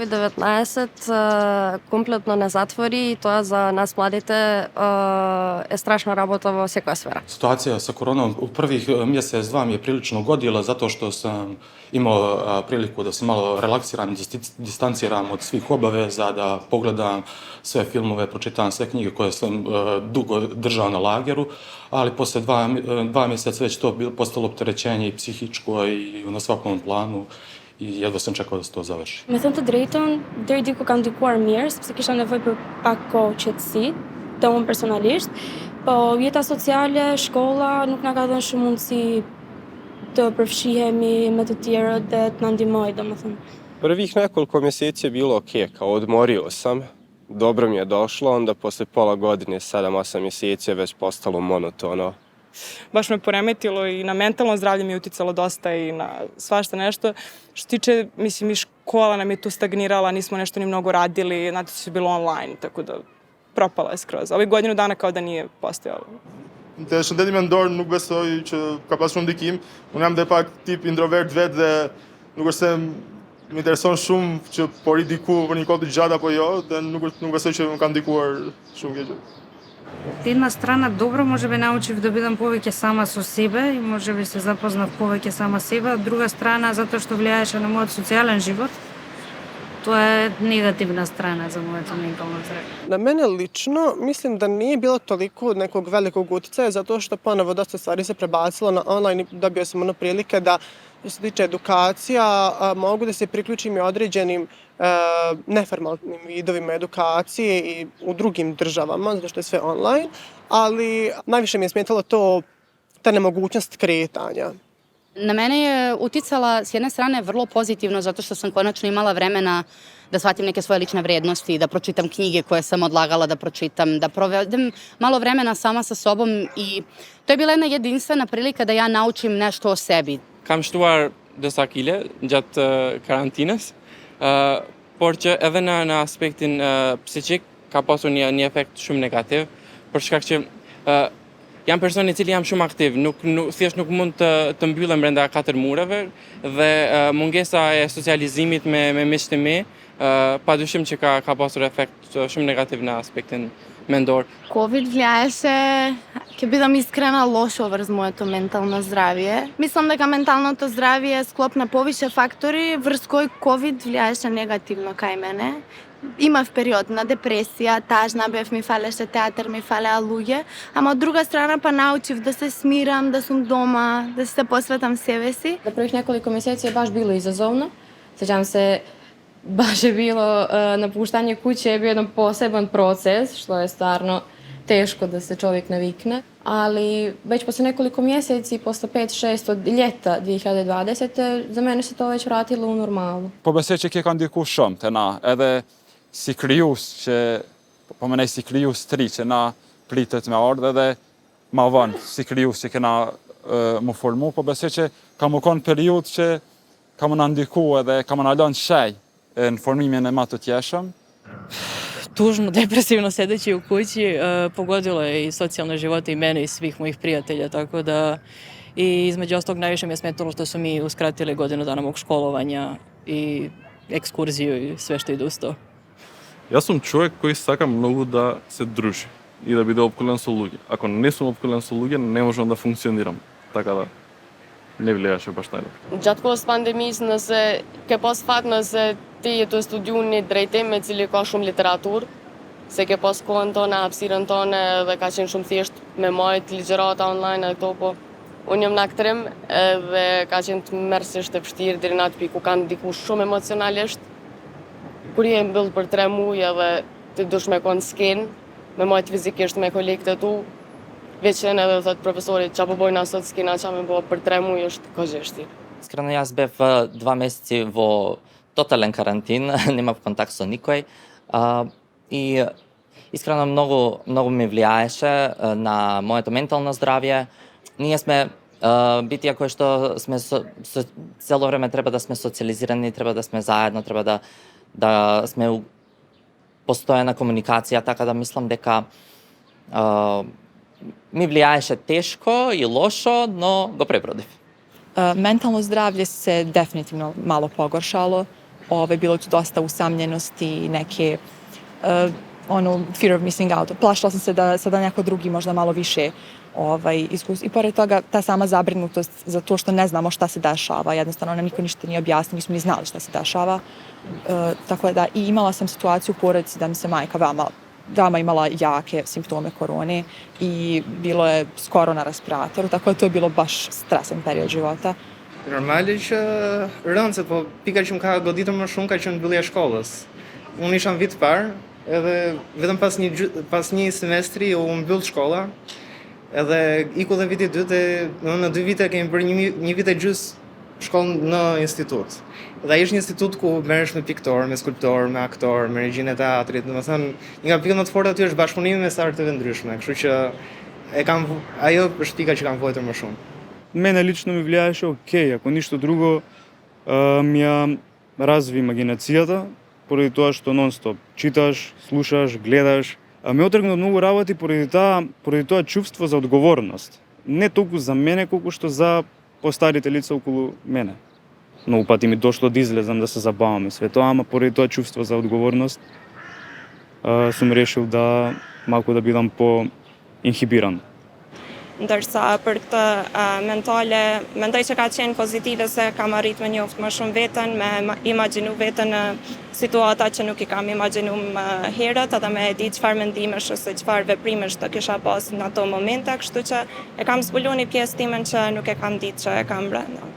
COVID-19 kompletno ne zatvori i тоа za nas mladите je strašna работа во секоја сфера. Situacija sa koronom u prvih mjesec, dva mi je prilično godila zato što sam imao priliku da se malo relaksiram i distanciram od svih obaveza, da pogledam sve filmove, pročitam sve knjige koje sam dugo držao na lageru, ali posle dva mjeseca već to postalo opterećenje i psihičko i na svakom planu. I jedva sam čekao da se to završi. Me thënë të drejtën, deri diku kam ndikuar mirë, sepse kisha nevojë për pak kohë qetësi, të unë personalisht, po jeta sociale, shkolla nuk na ka dhënë shumë mundësi të përfshihemi me të tjerët dhe të na ndihmojë, domethënë. Prvih nekoliko mjeseci je bilo okej, kao odmorio sam, dobro mi je došlo, onda posle pola godine, 7-8 mjeseci je već postalo monotono. Baš me poremetilo i na mentalno zdravlje mi je uticalo dosta i na svašta nešto. Što tiče, mislim, i škola nam je tu stagnirala, nismo nešto ni mnogo radili, znate, sve je bilo online, tako da propala je skroz. Ovih godinu dana kao da nije postojalo. Te shëndeti mendor nuk besoj që ka pas shumë ndikim. Unë jam dhe pak tip introvert vetë dhe nuk është se më intereson shumë që po ri diku për një kohë të gjatë apo jo, dhe nuk besoj që më ka ndikuar shumë keq. Од една страна добро, можеби научив да бидам повеќе сама со себе и можеби се запознав повеќе сама себе, од друга страна затоа што влијаеше на мојот социјален живот. Тоа е негативна страна за моето ментално здравје. Na mene lično mislim da nije bilo toliko nekog velikog uticaja zato što ponovo dosta stvari se prebacilo na online i dobio sam prilike da što se tiče edukacija mogu da se priključim i određenim neformalnim vidovima edukacije i u drugim državama zato što je sve online, ali najviše mi je smetalo ta nemogućnost kretanja. Na mene je uticala s jedne strane vrlo pozitivno zato što sam konačno imala vremena da shvatim neke svoje lične vrednosti, da pročitam knjige koje sam odlagala da pročitam, da provedem malo vremena sama sa sobom i to je bila jedna jedinstvena prilika da ja naučim nešto o sebi. Kam shtuar disa kile gjatë karantinës, por që edhe në aspektin psiqik ka pasur një efekt shumë negativ, për shkak që jam person i cili jam shumë aktiv, thjesht nuk mund të mbyllem brenda 4 mureve dhe mungesa e socializimit me miqtë e mi, padyshim që ka pasur efekt shumë negativ në aspektin mendor. COVID влияеше, ќе бидам искрена, лошо врз моето ментално здравје. Мислам дека менталното здравје е склоп на повише фактори врз кои COVID влияеше негативно кај мене. Имав период на депресија, тажна бев, ми фалеше театар, ми фалеа луѓе, ама од друга страна па научив да се смирам, да сум дома, да се посветам себе си. За prvih nekoliko mjeseci je baš bilo izazovno. Sjećam se, baš je bilo napuštanje kuće je bio jedan poseban proces, što je stvarno teško da se čovjek navikne. Ali već posle nekoliko mjeseci, posle 5-6 od ljeta 2020, za mene se to već vratilo u normalu. Po besoj që ka ndikuar shumë te na, edhe si krijues që po më nej si krijues tri që na pritet me ardhe dhe ma vonë si krijues që kena më formu, po besoj që ka më konë periudhë që ka më na ndikuar edhe ka më na lënë shej në formimin e më të tjeshëm. Tužno, depresivno sedeći u kući pogodilo je i socijalne živote i mene i svih mojih prijatelja, tako da i između ostalog najviše mi je smetalo što su mi uskratili godinu dana mog školovanja i ekskurziju i sve što ide uz to. Јас сум човек кој сака многу да се дружи и да биде опколен со луѓе. Ако не сум опколен со луѓе, не можам да функционирам. Така да не влијаше баш најлепо. Gjatë kohës pandemisë, nëse ke pas fat nëse ti je të studiu një drejtim me cili ka shumë literaturë, se ke pas kohën tonë, hapësirën tonë dhe ka qenë shumë thjesht me majt ligjërata online e këto, po unë jam në aktrim dhe ka qenë të mërësisht e vështirë deri në atë pikë ku kanë ndiku shumë emocionalisht. Kur je mbyll për 3 muaj edhe ti dush me konë skenë, me majt fizikisht me kolegët e tu, veçën edhe thot profesorit qa po bojna sot skena qa me bo për 3 muaj është kozheshti. Iskreno, jaz bев 2 месеци во тотален карантин, немав контакт со никој. И искрено многу ми влијаеше на моето ментално здравје. Ние сме битија кои што сме цело време треба да сме социализирани, треба да сме заедно, треба да сме у постојана комуникација, така да мислам дека mi влијаеше тешко и лошо, но го пребродив. Mentalno zdravlje se definitivno malo pogoršalo. bilo tu dosta usamljenosti, neke fear of missing out. Plašila sam se da sada neko drugi možda malo više iskustva. I pored toga, ta sama zabrinutost za to što ne znamo šta se dešava. Jednostavno, nam niko ništa nije objasnio, nismo ni znali šta se dešava. Tako da, i imala sam situaciju u porodici da mi se majka veoma imala jake simptome korone i bilo je skoro na respiratoru, tako da to je bilo baš stresan period života. Normale që rëndse, po pika që më ka goditur më shumë ka qenë mbyllja e shkollës. Unë isha në vit parë, edhe vetëm pas një semestri u mbyll shkolla, edhe iku dhe viti dytë, në 2 vite kemi bërë një vit e gjys shkollë në institut. Dhe ishte një institut ku merresh me piktor, me skulptor, me aktor, me regjinë e teatrit. Domethënë, një nga pikat më të forta aty është bashkëpunimi me arteve të ndryshme, kështu që ajo është pika që kam vojtur më shumë. Мене лично ми влияеше окей, ако ништо друго, ми ја разви имагинацијата, поради тоа што нон-стоп читаш, слушаш, гледаш. Ме отргна од многу работи поради тоа чувство за одговорност. Не толку за мене, колку што за постарите лица околу мене. Многу пати ми дошло да излезам, да се забавам и све тоа, ама поради тоа чувство за одговорност сум решил да малку да бидам по-инхибиран. Ndërsa për këtë mentale, mendoj që ka qenë pozitive se kam arrit me njoftë më shumë veten, me imagjinu veten në situata që nuk I kam imagjinu më herët, edhe me di çfarë mendimesh ose çfarë veprimesh të kisha pas në ato momente, kështu që e kam zbuluar një pjesë timen që nuk e kam ditë që e kam brenda.